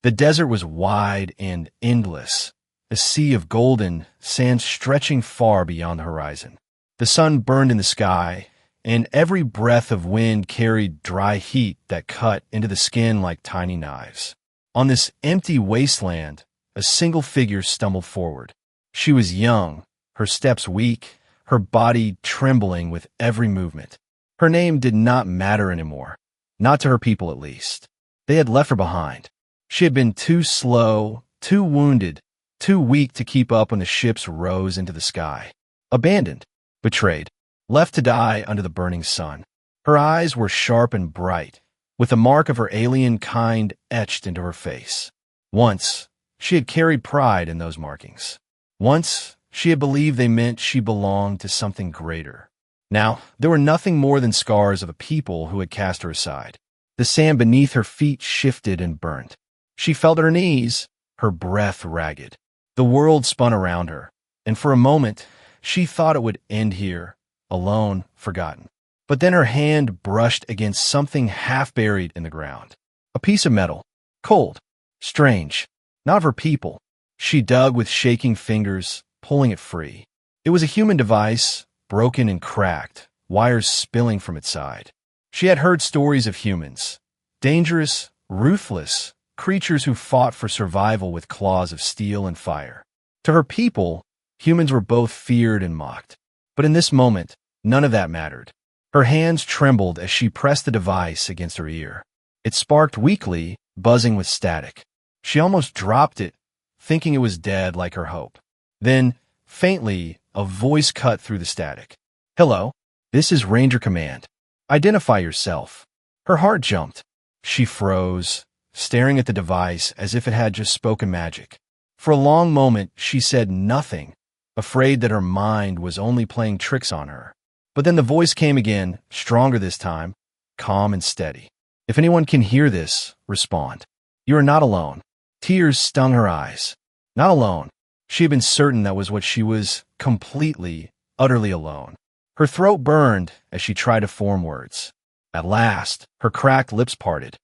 The desert was wide and endless, a sea of golden sand stretching far beyond the horizon. The sun burned in the sky, and every breath of wind carried dry heat that cut into the skin like tiny knives. On this empty wasteland, a single figure stumbled forward. She was young, her steps weak, her body trembling with every movement. Her name did not matter anymore, not to her people at least. They had left her behind. She had been too slow, too wounded, too weak to keep up when the ships rose into the sky. Abandoned, betrayed, left to die under the burning sun. Her eyes were sharp and bright, with the mark of her alien kind etched into her face. Once, she had carried pride in those markings. Once, she had believed they meant she belonged to something greater. Now, there were nothing more than scars of a people who had cast her aside. The sand beneath her feet shifted and burnt. She fell at her knees, her breath ragged. The world spun around her, and for a moment, she thought it would end here, alone, forgotten. But then her hand brushed against something half buried in the ground. A piece of metal, cold, strange, not of her people. She dug with shaking fingers, pulling it free. It was a human device, broken and cracked, wires spilling from its side. She had heard stories of humans, dangerous, ruthless, creatures who fought for survival with claws of steel and fire. To her people, humans were both feared and mocked. But in this moment, none of that mattered. Her hands trembled as she pressed the device against her ear. It sparked weakly, buzzing with static. She almost dropped it, thinking it was dead like her hope. Then, faintly, a voice cut through the static. "Hello, this is Ranger Command. Identify yourself." Her heart jumped. She froze, staring at the device as if it had just spoken magic. For a long moment, she said nothing, afraid that her mind was only playing tricks on her. But then the voice came again, stronger this time, calm and steady. "If anyone can hear this, respond. You are not alone." Tears stung her eyes. Not alone. She had been certain that was what she was, completely, utterly alone. Her throat burned as she tried to form words. At last, her cracked lips parted.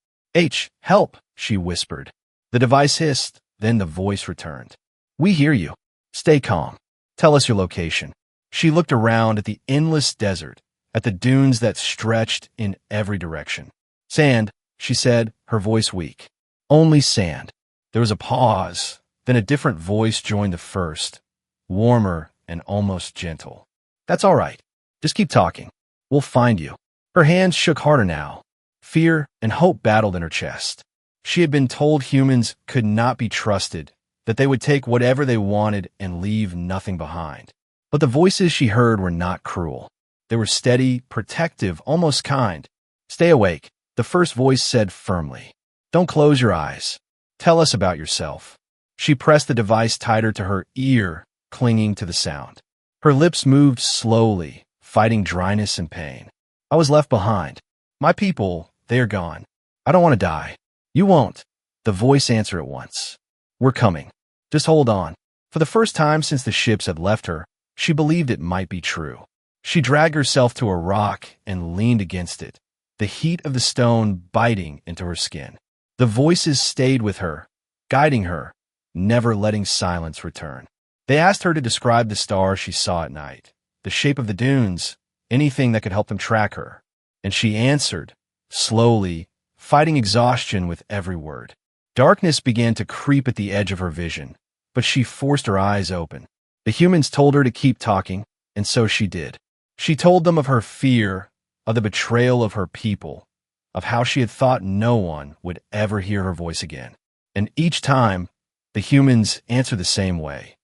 Help," she whispered. The device hissed, then the voice returned. "We hear you. Stay calm. Tell us your location." She looked around at the endless desert, at the dunes that stretched in every direction. "Sand," she said, her voice weak. "Only sand." There was a pause, then a different voice joined the first, warmer and almost gentle. "That's all right. Just keep talking. We'll find you." Her hands shook harder now. Fear and hope battled in her chest. She had been told humans could not be trusted, that they would take whatever they wanted and leave nothing behind. But the voices she heard were not cruel. They were steady, protective, almost kind. "Stay awake," the first voice said firmly. "Don't close your eyes. Tell us about yourself." She pressed the device tighter to her ear, clinging to the sound. Her lips moved slowly, fighting dryness and pain. "I was left behind. My people, they are gone. I don't want to die." "You won't," the voice answered at once. "We're coming. Just hold on." For the first time since the ships had left her, she believed it might be true. She dragged herself to a rock and leaned against it, the heat of the stone biting into her skin. The voices stayed with her, guiding her, never letting silence return. They asked her to describe the stars she saw at night, the shape of the dunes, anything that could help them track her. And she answered, slowly, fighting exhaustion with every word. Darkness began to creep at the edge of her vision, but she forced her eyes open. The humans told her to keep talking, and so she did. She told them of her fear, of the betrayal of her people, of how she had thought no one would ever hear her voice again. And each time, the humans answered the same way.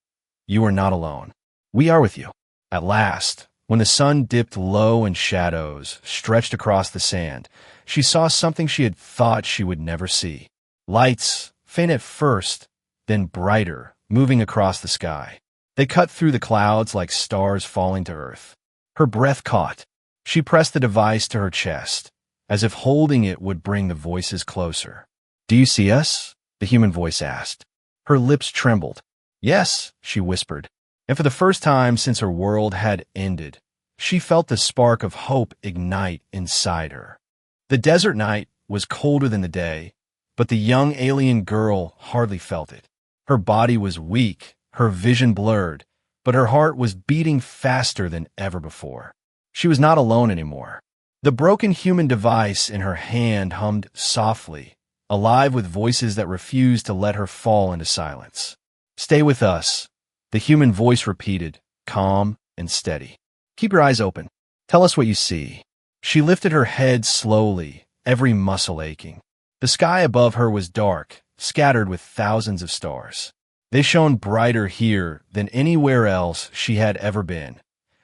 "You are not alone. We are with you." At last, when the sun dipped low and shadows stretched across the sand, she saw something she had thought she would never see. Lights, faint at first, then brighter, moving across the sky. They cut through the clouds like stars falling to earth. Her breath caught. She pressed the device to her chest, as if holding it would bring the voices closer. "Do you see us?" the human voice asked. Her lips trembled. "Yes," she whispered. And for the first time since her world had ended, she felt the spark of hope ignite inside her. The desert night was colder than the day, But the young alien girl hardly felt it. Her body was weak, her vision blurred, but her heart was beating faster than ever before. She was not alone anymore. The broken human device in her hand hummed softly, alive with voices that refused to let her fall into silence. "Stay with us," the human voice repeated, calm and steady. "Keep your eyes open. Tell us what you see." She lifted her head slowly, every muscle aching. The sky above her was dark, scattered with thousands of stars. They shone brighter here than anywhere else she had ever been,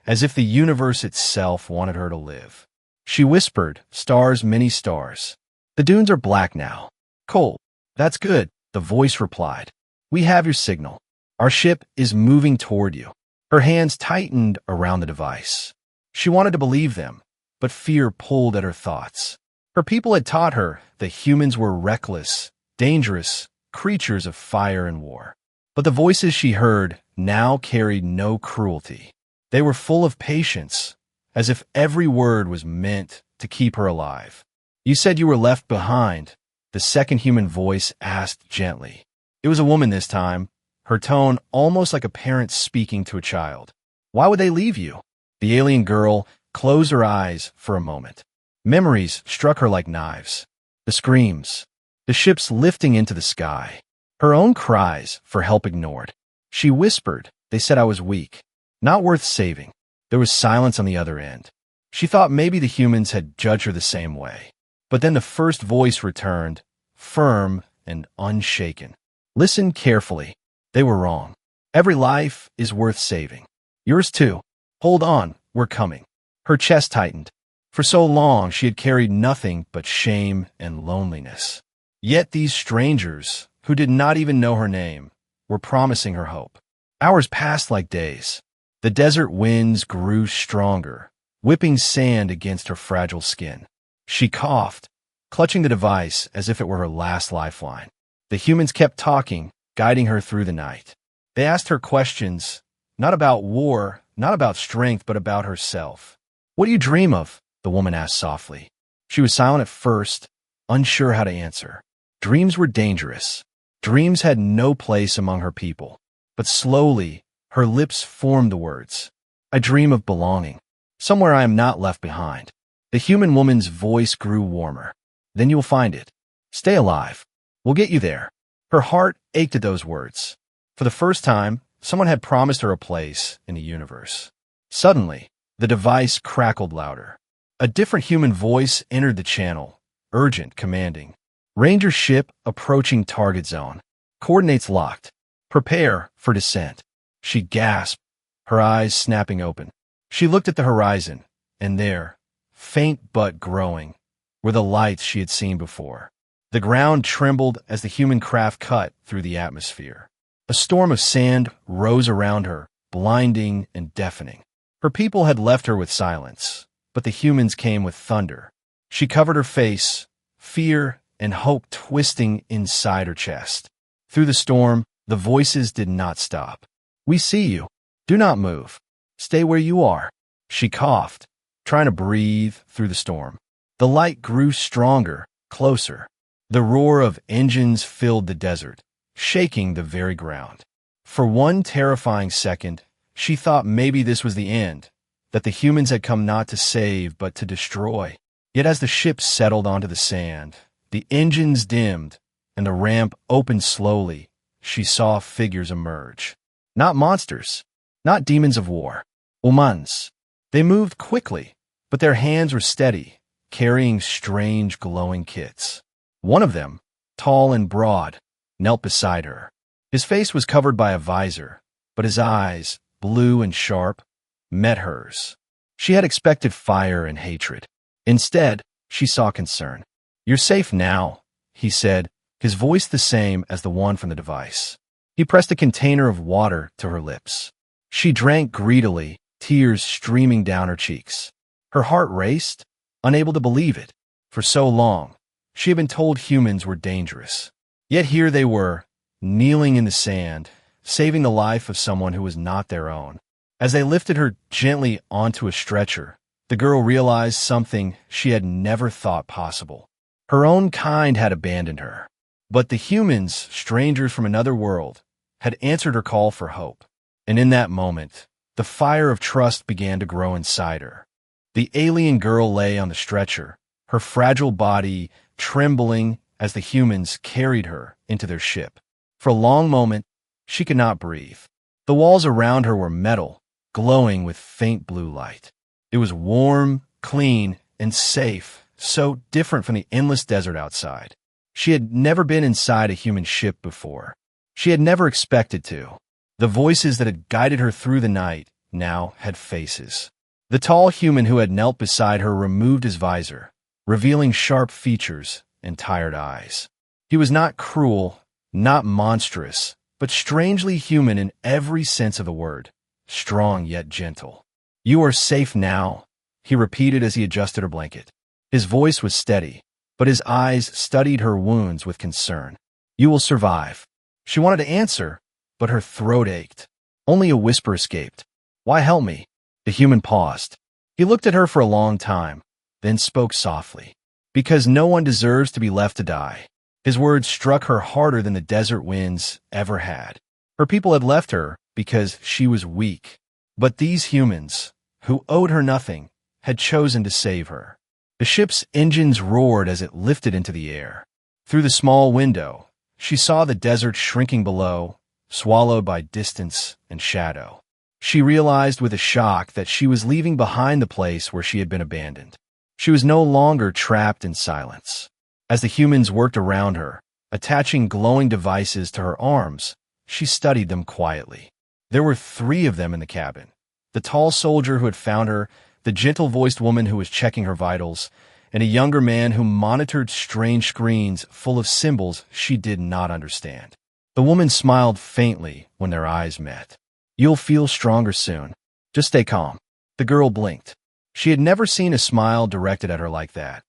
as if the universe itself wanted her to live. She whispered, "Stars, many stars. The dunes are black now." "Cold. That's good," the voice replied. "We have your signal. Our ship is moving toward you." Her hands tightened around the device. She wanted to believe them, but fear pulled at her thoughts. Her people had taught her that humans were reckless, dangerous creatures of fire and war. But the voices she heard now carried no cruelty. They were full of patience, as if every word was meant to keep her alive. "You said you were left behind," the second human voice asked gently. It was a woman this time, her tone almost like a parent speaking to a child. "Why would they leave you?" The alien girl closed her eyes for a moment. Memories struck her like knives. The screams, the ships lifting into the sky, her own cries for help ignored. She whispered, "They said I was weak, not worth saving." There was silence on the other end. She thought maybe the humans had judged her the same way. But then the first voice returned, firm and unshaken. "Listen carefully. They were wrong. Every life is worth saving. Yours too. Hold on, we're coming." Her chest tightened. For so long she had carried nothing but shame and loneliness. Yet these strangers, who did not even know her name, were promising her hope. Hours passed like days. The desert winds grew stronger, whipping sand against her fragile skin. She coughed, clutching the device as if it were her last lifeline. The humans kept talking, guiding her through the night. They asked her questions, not about war, not about strength, but about herself. "What do you dream of?" the woman asked softly. She was silent at first, unsure how to answer. Dreams were dangerous. Dreams had no place among her people. But slowly, her lips formed the words. "I dream of belonging. Somewhere I am not left behind." The human woman's voice grew warmer. "Then you'll find it. Stay alive. We'll get you there." Her heart ached at those words. For the first time, someone had promised her a place in the universe. Suddenly, the device crackled louder. A different human voice entered the channel, urgent, commanding. "Ranger ship approaching target zone. Coordinates locked. Prepare for descent." She gasped, her eyes snapping open. She looked at the horizon, and there, faint but growing, were the lights she had seen before. The ground trembled as the human craft cut through the atmosphere. A storm of sand rose around her, blinding and deafening. Her people had left her with silence, but the humans came with thunder. She covered her face, fear and hope twisting inside her chest. Through the storm, the voices did not stop. "We see you. Do not move. Stay where you are." She coughed, trying to breathe through the storm. The light grew stronger, closer. The roar of engines filled the desert, shaking the very ground. For one terrifying second, she thought maybe this was the end, that the humans had come not to save but to destroy. Yet as the ship settled onto the sand, the engines dimmed, and the ramp opened slowly, she saw figures emerge. Not monsters, not demons of war. Humans. They moved quickly, but their hands were steady, carrying strange glowing kits. One of them, tall and broad, knelt beside her. His face was covered by a visor, but his eyes, blue and sharp, met hers. She had expected fire and hatred. Instead, she saw concern. "You're safe now," he said, his voice the same as the one from the device. He pressed a container of water to her lips. She drank greedily, tears streaming down her cheeks. Her heart raced, unable to believe it. For so long, she had been told humans were dangerous. Yet here they were, kneeling in the sand, saving the life of someone who was not their own. As they lifted her gently onto a stretcher, the girl realized something she had never thought possible. Her own kind had abandoned her. But the humans, strangers from another world, had answered her call for hope. And in that moment, the fire of trust began to grow inside her. The alien girl lay on the stretcher, her fragile body trembling as the humans carried her into their ship. For a long moment, she could not breathe. The walls around her were metal, glowing with faint blue light. It was warm, clean, and safe, so different from the endless desert outside. She had never been inside a human ship before. She had never expected to. The voices that had guided her through the night now had faces. The tall human who had knelt beside her removed his visor, revealing sharp features and tired eyes. He was not cruel, not monstrous, but strangely human in every sense of the word, strong yet gentle. "You are safe now," he repeated as he adjusted her blanket. His voice was steady, but his eyes studied her wounds with concern. "You will survive." She wanted to answer, but her throat ached. Only a whisper escaped. "Why help me?" The human paused. He looked at her for a long time, then spoke softly. "Because no one deserves to be left to die." His words struck her harder than the desert winds ever had. Her people had left her because she was weak. But these humans, who owed her nothing, had chosen to save her. The ship's engines roared as it lifted into the air. Through the small window, she saw the desert shrinking below, swallowed by distance and shadow. She realized with a shock that she was leaving behind the place where she had been abandoned. She was no longer trapped in silence. As the humans worked around her, attaching glowing devices to her arms, she studied them quietly. There were 3 of them in the cabin: the tall soldier who had found her, the gentle-voiced woman who was checking her vitals, and a younger man who monitored strange screens full of symbols she did not understand. The woman smiled faintly when their eyes met. "You'll feel stronger soon. Just stay calm." The girl blinked. She had never seen a smile directed at her like that.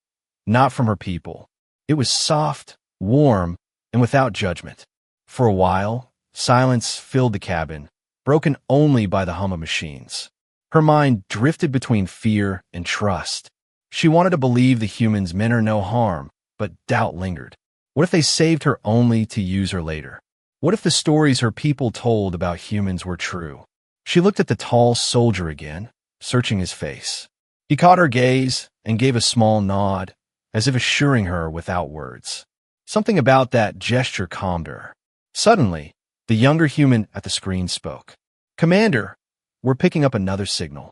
Not from her people. It was soft, warm, and without judgment. For a while, silence filled the cabin, broken only by the hum of machines. Her mind drifted between fear and trust. She wanted to believe the humans meant her no harm, but doubt lingered. What if they saved her only to use her later? What if the stories her people told about humans were true? She looked at the tall soldier again, searching his face. He caught her gaze and gave a small nod, as if assuring her without words. Something about that gesture calmed her. Suddenly, the younger human at the screen spoke. "Commander, we're picking up another signal."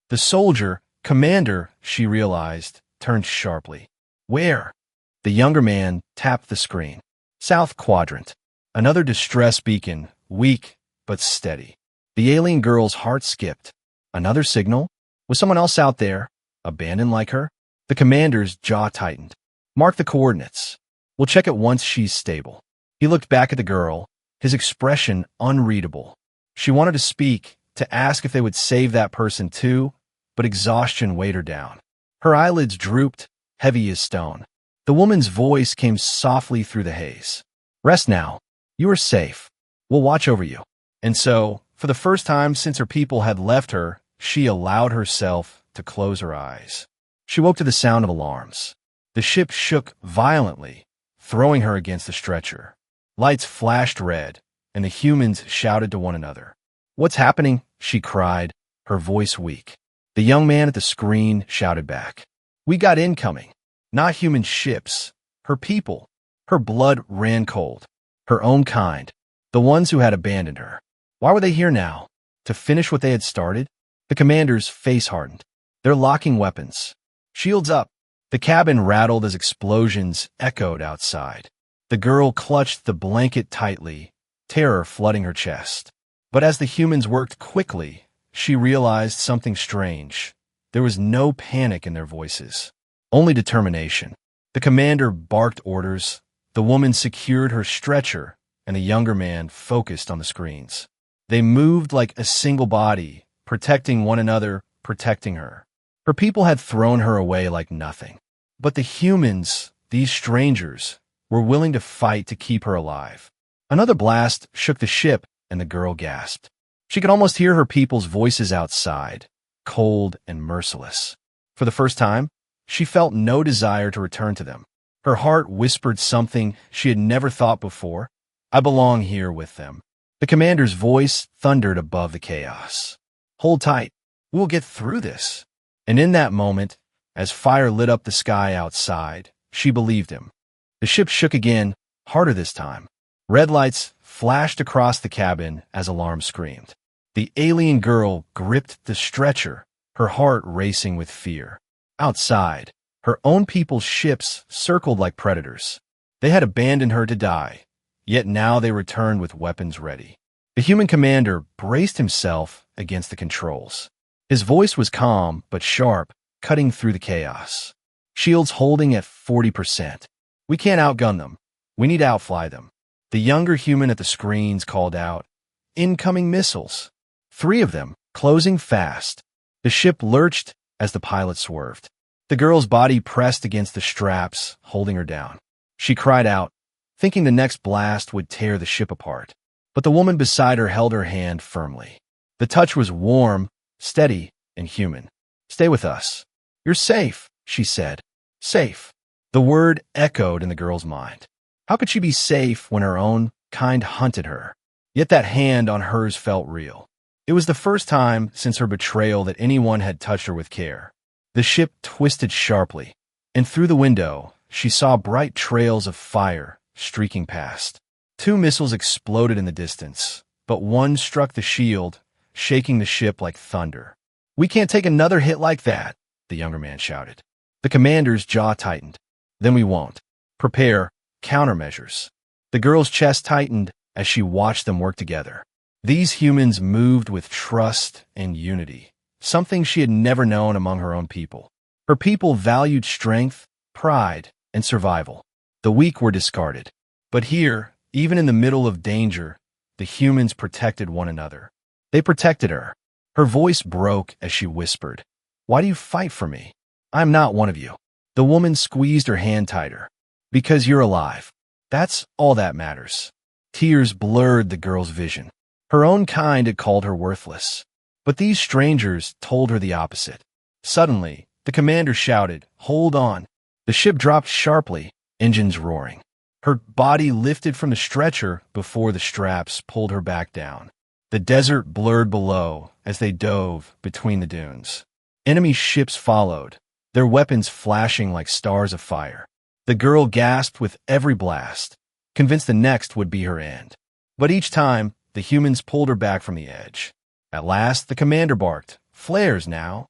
The soldier, "Commander," she realized, turned sharply. "Where?" The younger man tapped the screen. "South quadrant." Another distress beacon, weak but steady. The alien girl's heart skipped. Another signal? Was someone else out there, abandoned like her? The commander's jaw tightened. "Mark the coordinates. We'll check it once she's stable." He looked back at the girl, his expression unreadable. She wanted to speak, to ask if they would save that person too, but exhaustion weighed her down. Her eyelids drooped, heavy as stone. The woman's voice came softly through the haze. "Rest now. You are safe. We'll watch over you." And so, for the first time since her people had left her, she allowed herself to close her eyes. She woke to the sound of alarms. The ship shook violently, throwing her against the stretcher. Lights flashed red, and the humans shouted to one another. "What's happening?" she cried, her voice weak. The young man at the screen shouted back. "We got incoming. Not human ships. Her people." Her blood ran cold. Her own kind. The ones who had abandoned her. Why were they here now? To finish what they had started? The commander's face hardened. "They're locking weapons. Shields up." The cabin rattled as explosions echoed outside. The girl clutched the blanket tightly, terror flooding her chest. But as the humans worked quickly, she realized something strange. There was no panic in their voices, only determination. The commander barked orders, the woman secured her stretcher, and the younger man focused on the screens. They moved like a single body, protecting one another, protecting her. Her people had thrown her away like nothing. But the humans, these strangers, were willing to fight to keep her alive. Another blast shook the ship, and the girl gasped. She could almost hear her people's voices outside, cold and merciless. For the first time, she felt no desire to return to them. Her heart whispered something she had never thought before. I belong here with them. The commander's voice thundered above the chaos. Hold tight. We'll get through this. And in that moment, as fire lit up the sky outside, she believed him. The ship shook again, harder this time. Red lights flashed across the cabin as alarms screamed. The alien girl gripped the stretcher, her heart racing with fear. Outside, her own people's ships circled like predators. They had abandoned her to die, yet now they returned with weapons ready. The human commander braced himself against the controls. His voice was calm but sharp, cutting through the chaos. Shields holding at 40%. We can't outgun them. We need to outfly them. The younger human at the screens called out, "Incoming missiles." 3 of them, closing fast. The ship lurched as the pilot swerved. The girl's body pressed against the straps, holding her down. She cried out, thinking the next blast would tear the ship apart. But the woman beside her held her hand firmly. The touch was warm, steady, and human. "Stay with us. You're safe," she said. Safe. The word echoed in the girl's mind. How could she be safe when her own kind hunted her? Yet that hand on hers felt real. It was the first time since her betrayal that anyone had touched her with care. The ship twisted sharply, and through the window, she saw bright trails of fire streaking past. 2 missiles exploded in the distance, but one struck the shield, shaking the ship like thunder. "We can't take another hit like that," the younger man shouted. The commander's jaw tightened. "Then we won't. Prepare countermeasures." The girl's chest tightened as she watched them work together. These humans moved with trust and unity, something she had never known among her own people. Her people valued strength, pride, and survival. The weak were discarded. But here, even in the middle of danger, the humans protected one another. They protected her. Her voice broke as she whispered, "Why do you fight for me? I'm not one of you." The woman squeezed her hand tighter. "Because you're alive. That's all that matters." Tears blurred the girl's vision. Her own kind had called her worthless. But these strangers told her the opposite. Suddenly, the commander shouted, "Hold on." The ship dropped sharply, engines roaring. Her body lifted from the stretcher before the straps pulled her back down. The desert blurred below as they dove between the dunes. Enemy ships followed, their weapons flashing like stars of fire. The girl gasped with every blast, convinced the next would be her end. But each time, the humans pulled her back from the edge. At last, the commander barked, "Flares now."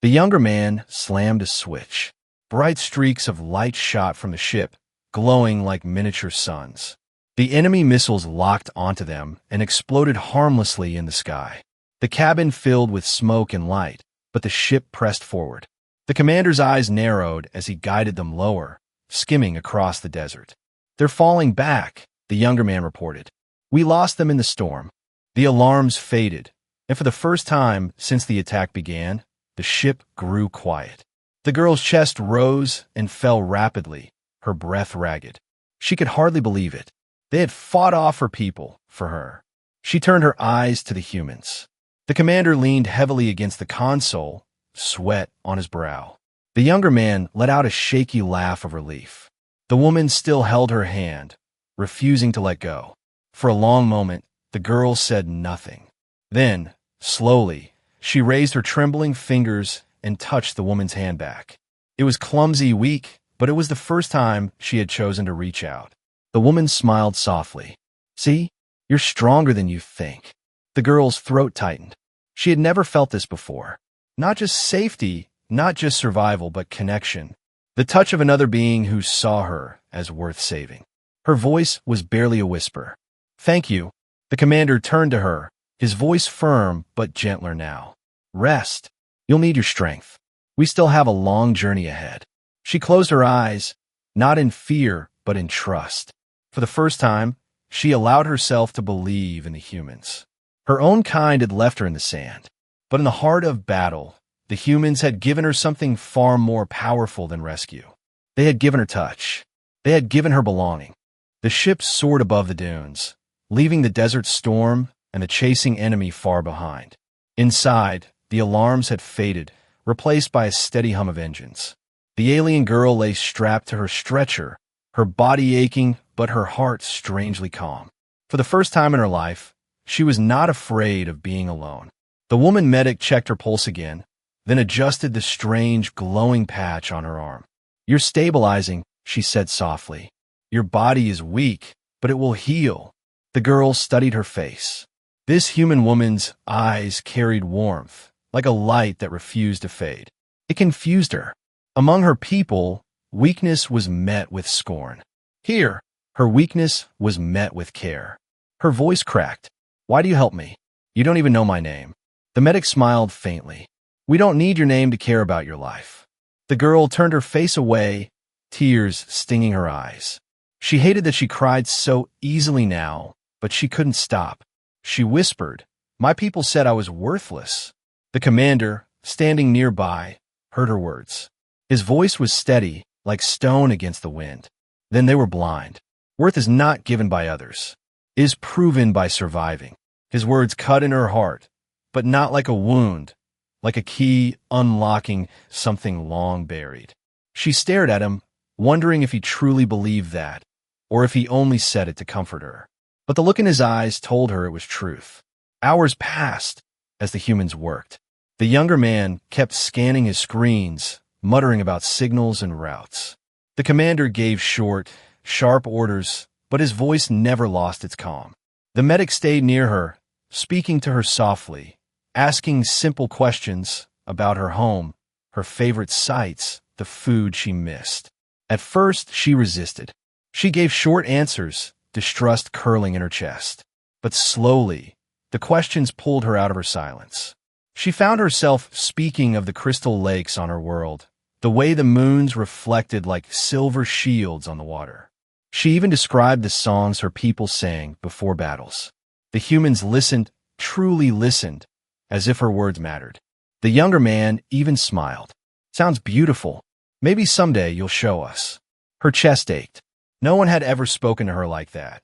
The younger man slammed a switch. Bright streaks of light shot from the ship, glowing like miniature suns. The enemy missiles locked onto them and exploded harmlessly in the sky. The cabin filled with smoke and light, but the ship pressed forward. The commander's eyes narrowed as he guided them lower, skimming across the desert. "They're falling back," the younger man reported. "We lost them in the storm." The alarms faded, and for the first time since the attack began, the ship grew quiet. The girl's chest rose and fell rapidly, her breath ragged. She could hardly believe it. They had fought off her people for her. She turned her eyes to the humans. The commander leaned heavily against the console, sweat on his brow. The younger man let out a shaky laugh of relief. The woman still held her hand, refusing to let go. For a long moment, the girl said nothing. Then, slowly, she raised her trembling fingers and touched the woman's hand back. It was clumsy, weak, but it was the first time she had chosen to reach out. The woman smiled softly. "See, you're stronger than you think." The girl's throat tightened. She had never felt this before. Not just safety, not just survival, but connection. The touch of another being who saw her as worth saving. Her voice was barely a whisper. "Thank you." The commander turned to her, his voice firm but gentler now. "Rest. You'll need your strength. We still have a long journey ahead." She closed her eyes, not in fear, but in trust. For the first time, she allowed herself to believe in the humans. Her own kind had left her in the sand. But in the heart of battle, the humans had given her something far more powerful than rescue. They had given her touch. They had given her belonging. The ship soared above the dunes, leaving the desert storm and the chasing enemy far behind. Inside, the alarms had faded, replaced by a steady hum of engines. The alien girl lay strapped to her stretcher, her body aching but her heart strangely calm. For the first time in her life, she was not afraid of being alone. The woman medic checked her pulse again, then adjusted the strange glowing patch on her arm. "You're stabilizing," she said softly. "Your body is weak, but it will heal." The girl studied her face. This human woman's eyes carried warmth, like a light that refused to fade. It confused her. Among her people, weakness was met with scorn. Here, her weakness was met with care. Her voice cracked. "Why do you help me? You don't even know my name." The medic smiled faintly. "We don't need your name to care about your life." The girl turned her face away, tears stinging her eyes. She hated that she cried so easily now, but she couldn't stop. She whispered, "My people said I was worthless." The commander, standing nearby, heard her words. His voice was steady, like stone against the wind. Then they were blind. Worth is not given by others. It is proven by surviving. His words cut in her heart, but not like a wound, like a key unlocking something long buried. She stared at him, wondering if he truly believed that, or if he only said it to comfort her. But the look in his eyes told her it was truth. Hours passed as the humans worked. The younger man kept scanning his screens, muttering about signals and routes. The commander gave short, sharp orders, but his voice never lost its calm. The medic stayed near her, speaking to her softly, asking simple questions about her home, her favorite sights, the food she missed. At first, she resisted. She gave short answers, distrust curling in her chest. But slowly, the questions pulled her out of her silence. She found herself speaking of the crystal lakes on her world, the way the moons reflected like silver shields on the water. She even described the songs her people sang before battles. The humans listened, truly listened, as if her words mattered. The younger man even smiled. "Sounds beautiful. Maybe someday you'll show us." Her chest ached. No one had ever spoken to her like that.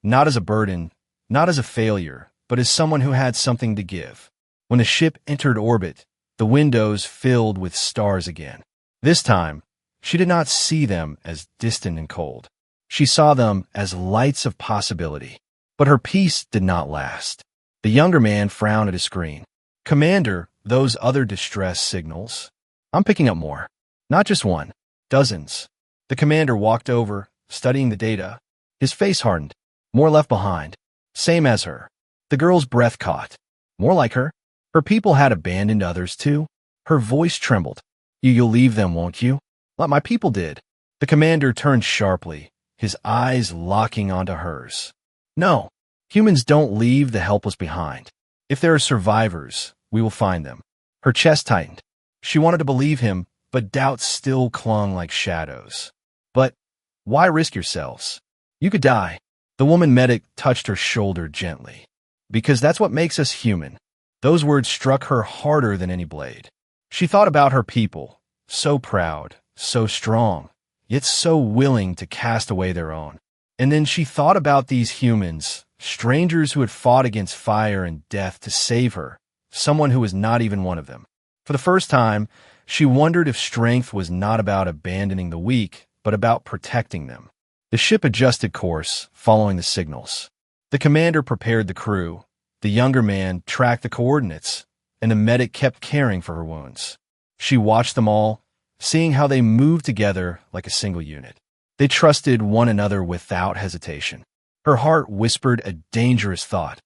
Not as a burden, not as a failure, but as someone who had something to give. When the ship entered orbit, the windows filled with stars again. This time, she did not see them as distant and cold. She saw them as lights of possibility. But her peace did not last. The younger man frowned at his screen. "Commander, those other distress signals. I'm picking up more. Not just one. Dozens." The commander walked over, studying the data. His face hardened. "More left behind. Same as her." The girl's breath caught. "More like her." Her people had abandoned others too. Her voice trembled. You'll leave them, won't you?" "Like my people did." The commander turned sharply, his eyes locking onto hers. "No, humans don't leave the helpless behind. If there are survivors, we will find them." Her chest tightened. She wanted to believe him, but doubts still clung like shadows. "But why risk yourselves? You could die." The woman medic touched her shoulder gently. "Because that's what makes us human." Those words struck her harder than any blade. She thought about her people, so proud, so strong, yet so willing to cast away their own. And then she thought about these humans, strangers who had fought against fire and death to save her, someone who was not even one of them. For the first time, she wondered if strength was not about abandoning the weak, but about protecting them. The ship adjusted course, following the signals. The commander prepared the crew. The younger man tracked the coordinates, and the medic kept caring for her wounds. She watched them all, seeing how they moved together like a single unit. They trusted one another without hesitation. Her heart whispered a dangerous thought.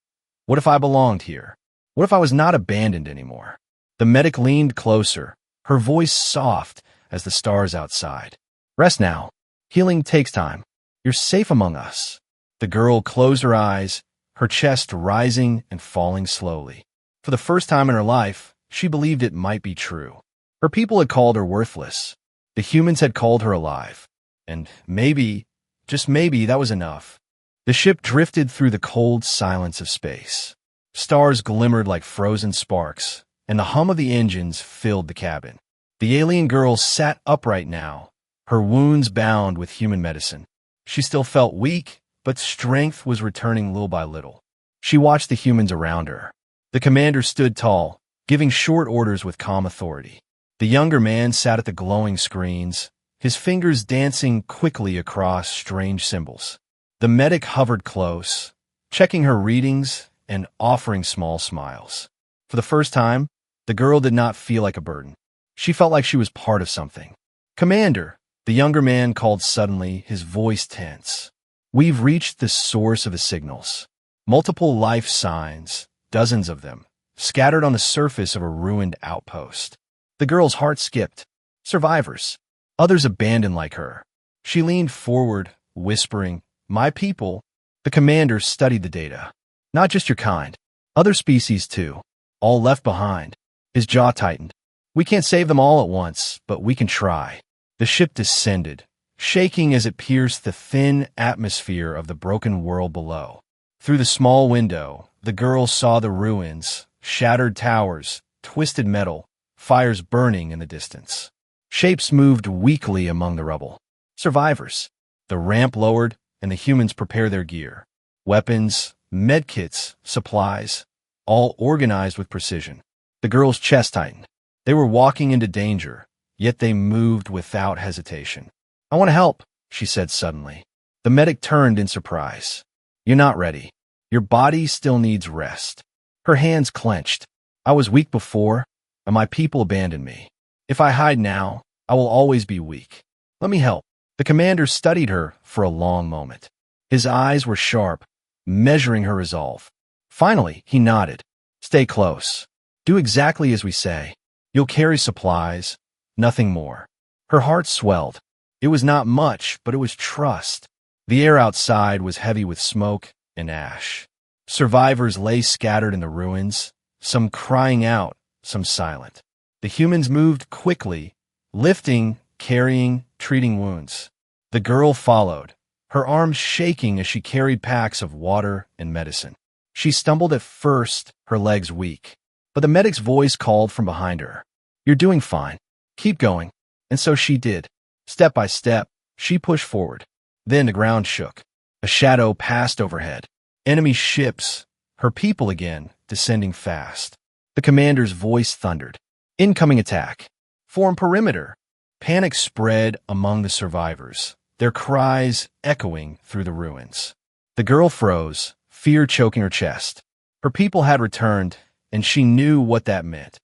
What if I belonged here? What if I was not abandoned anymore? The medic leaned closer, her voice soft as the stars outside. "Rest now. Healing takes time. You're safe among us." The girl closed her eyes, her chest rising and falling slowly. For the first time in her life, she believed it might be true. Her people had called her worthless. The humans had called her alive. And maybe, just maybe, that was enough. The ship drifted through the cold silence of space. Stars glimmered like frozen sparks, and the hum of the engines filled the cabin. The alien girl sat upright now, her wounds bound with human medicine. She still felt weak, but strength was returning little by little. She watched the humans around her. The commander stood tall, giving short orders with calm authority. The younger man sat at the glowing screens, his fingers dancing quickly across strange symbols. The medic hovered close, checking her readings and offering small smiles. For the first time, the girl did not feel like a burden. She felt like she was part of something. "Commander," the younger man called suddenly, his voice tense. "We've reached the source of the signals. Multiple life signs, dozens of them, scattered on the surface of a ruined outpost." The girl's heart skipped. Survivors. Others abandoned like her. She leaned forward, whispering, "My people." The commander studied the data. "Not just your kind. Other species, too. All left behind." His jaw tightened. "We can't save them all at once, but we can try." The ship descended, shaking as it pierced the thin atmosphere of the broken world below. Through the small window, the girl saw the ruins, shattered towers, twisted metal, fires burning in the distance. Shapes moved weakly among the rubble. Survivors. The ramp lowered, and the humans prepared their gear. Weapons, medkits, supplies, all organized with precision. The girl's chest tightened. They were walking into danger, yet they moved without hesitation. "I want to help," she said suddenly. The medic turned in surprise. "You're not ready. Your body still needs rest." Her hands clenched. "I was weak before, and my people abandoned me. If I hide now, I will always be weak. Let me help." The commander studied her for a long moment. His eyes were sharp, measuring her resolve. Finally, he nodded. "Stay close. Do exactly as we say. You'll carry supplies, nothing more." Her heart swelled. It was not much, but it was trust. The air outside was heavy with smoke and ash. Survivors lay scattered in the ruins, some crying out, some silent. The humans moved quickly, lifting, carrying, treating wounds. The girl followed, her arms shaking as she carried packs of water and medicine. She stumbled at first, her legs weak. But the medic's voice called from behind her. "You're doing fine. Keep going." And so she did. Step by step, she pushed forward. Then the ground shook. A shadow passed overhead. Enemy ships, her people again, descending fast. The commander's voice thundered. "Incoming attack. Form perimeter." Panic spread among the survivors, their cries echoing through the ruins. The girl froze, fear choking her chest. Her people had returned, and she knew what that meant.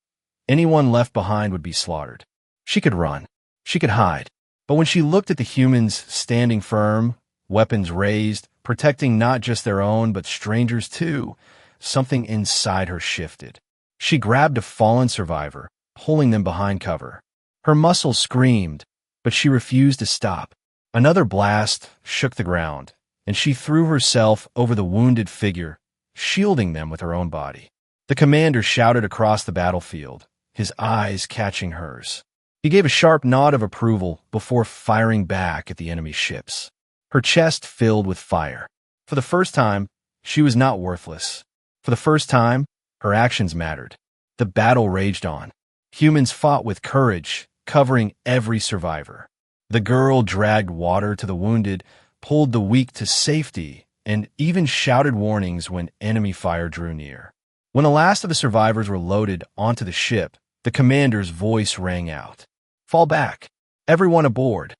Anyone left behind would be slaughtered. She could run. She could hide. But when she looked at the humans standing firm, weapons raised, protecting not just their own but strangers too, something inside her shifted. She grabbed a fallen survivor, pulling them behind cover. Her muscles screamed, but she refused to stop. Another blast shook the ground, and she threw herself over the wounded figure, shielding them with her own body. The commander shouted across the battlefield, his eyes catching hers. He gave a sharp nod of approval before firing back at the enemy ships. Her chest filled with fire. For the first time, she was not worthless. For the first time, her actions mattered. The battle raged on. Humans fought with courage, covering every survivor. The girl dragged water to the wounded, pulled the weak to safety, and even shouted warnings when enemy fire drew near. When the last of the survivors were loaded onto the ship, the commander's voice rang out. "Fall back. Everyone aboard."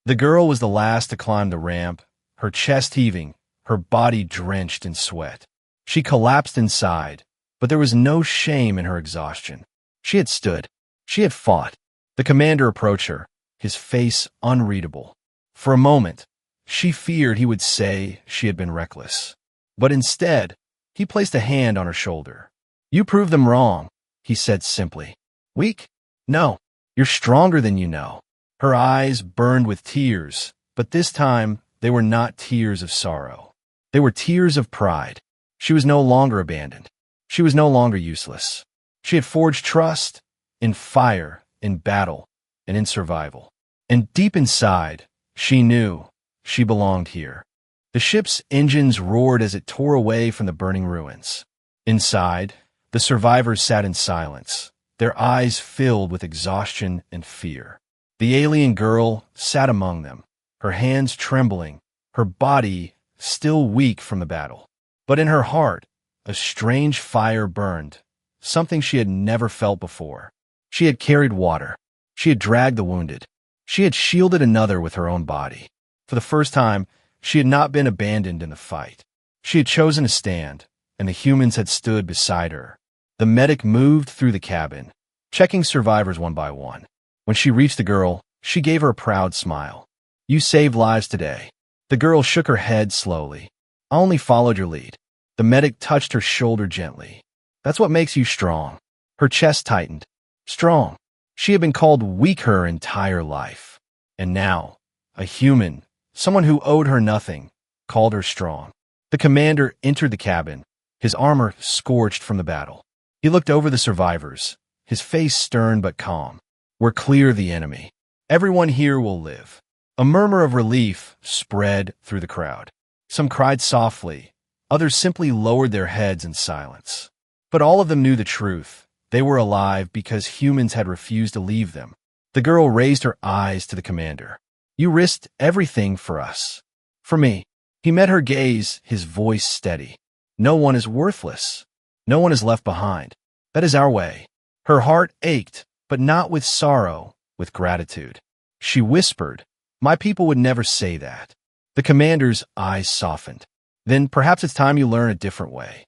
The girl was the last to climb the ramp, her chest heaving, her body drenched in sweat. She collapsed inside, but there was no shame in her exhaustion. She had stood. She had fought. The commander approached her, his face unreadable. For a moment, she feared he would say she had been reckless. But instead, he placed a hand on her shoulder. "You proved them wrong," he said simply. "Weak? No. You're stronger than you know." Her eyes burned with tears, but this time they were not tears of sorrow. They were tears of pride. She was no longer abandoned. She was no longer useless. She had forged trust in fire, in battle, and in survival. And deep inside, she knew she belonged here. The ship's engines roared as it tore away from the burning ruins. Inside, the survivors sat in silence, their eyes filled with exhaustion and fear. The alien girl sat among them, her hands trembling, her body still weak from the battle. But in her heart, a strange fire burned, something she had never felt before. She had carried water. She had dragged the wounded. She had shielded another with her own body. For the first time, she had not been abandoned in the fight. She had chosen to stand, and the humans had stood beside her. The medic moved through the cabin, checking survivors one by one. When she reached the girl, she gave her a proud smile. "You saved lives today." The girl shook her head slowly. "I only followed your lead." The medic touched her shoulder gently. "That's what makes you strong." Her chest tightened. Strong. She had been called weak her entire life. And now, a human, someone who owed her nothing, called her strong. The commander entered the cabin, his armor scorched from the battle. He looked over the survivors, his face stern but calm. "We're clear of the enemy. Everyone here will live." A murmur of relief spread through the crowd. Some cried softly, others simply lowered their heads in silence. But all of them knew the truth. They were alive because humans had refused to leave them. The girl raised her eyes to the commander. "You risked everything for us." "For me." He met her gaze, his voice steady. "No one is worthless. No one is left behind. That is our way." Her heart ached, but not with sorrow, with gratitude. She whispered, "My people would never say that." The commander's eyes softened. "Then perhaps it's time you learn a different way."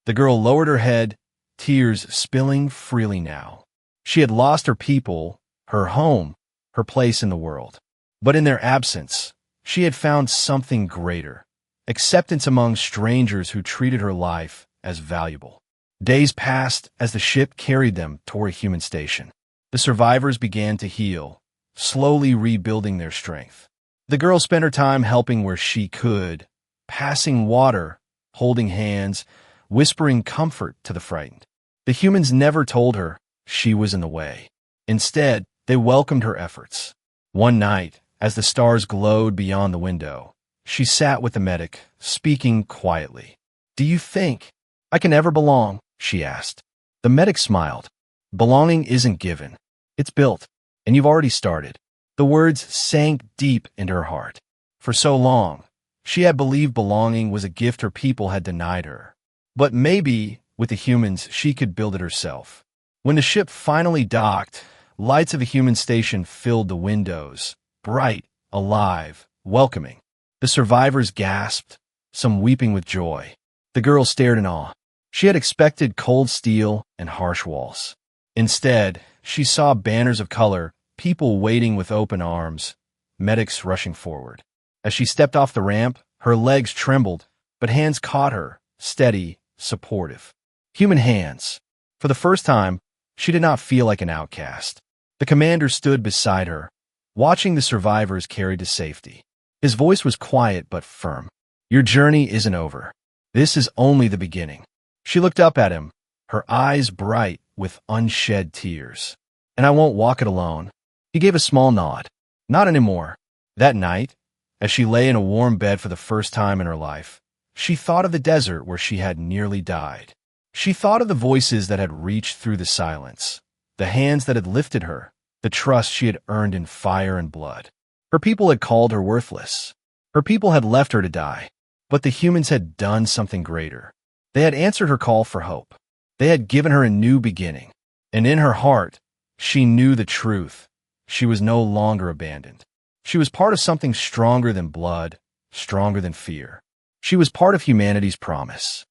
The girl lowered her head, tears spilling freely now. She had lost her people, her home, her place in the world. But in their absence, she had found something greater, acceptance among strangers who treated her life as valuable. Days passed as the ship carried them toward a human station. The survivors began to heal, slowly rebuilding their strength. The girl spent her time helping where she could, passing water, holding hands, whispering comfort to the frightened. The humans never told her she was in the way. Instead, they welcomed her efforts. One night, as the stars glowed beyond the window, she sat with the medic, speaking quietly. "Do you think I can ever belong?" she asked. The medic smiled. "Belonging isn't given. It's built, and you've already started." The words sank deep into her heart. For so long, she had believed belonging was a gift her people had denied her. But maybe, with the humans, she could build it herself. When the ship finally docked, lights of the human station filled the windows, bright, alive, welcoming. The survivors gasped, some weeping with joy. The girl stared in awe. She had expected cold steel and harsh walls. Instead, she saw banners of color, people waiting with open arms, medics rushing forward. As she stepped off the ramp, her legs trembled, but hands caught her, steady, supportive. Human hands. For the first time, she did not feel like an outcast. The commander stood beside her, watching the survivors carried to safety. His voice was quiet but firm. "Your journey isn't over. This is only the beginning." She looked up at him, her eyes bright with unshed tears. "And I won't walk it alone." He gave a small nod. "Not anymore." That night, as she lay in a warm bed for the first time in her life, she thought of the desert where she had nearly died. She thought of the voices that had reached through the silence, the hands that had lifted her, the trust she had earned in fire and blood. Her people had called her worthless. Her people had left her to die. But the humans had done something greater. They had answered her call for hope. They had given her a new beginning. And in her heart, she knew the truth. She was no longer abandoned. She was part of something stronger than blood, stronger than fear. She was part of humanity's promise.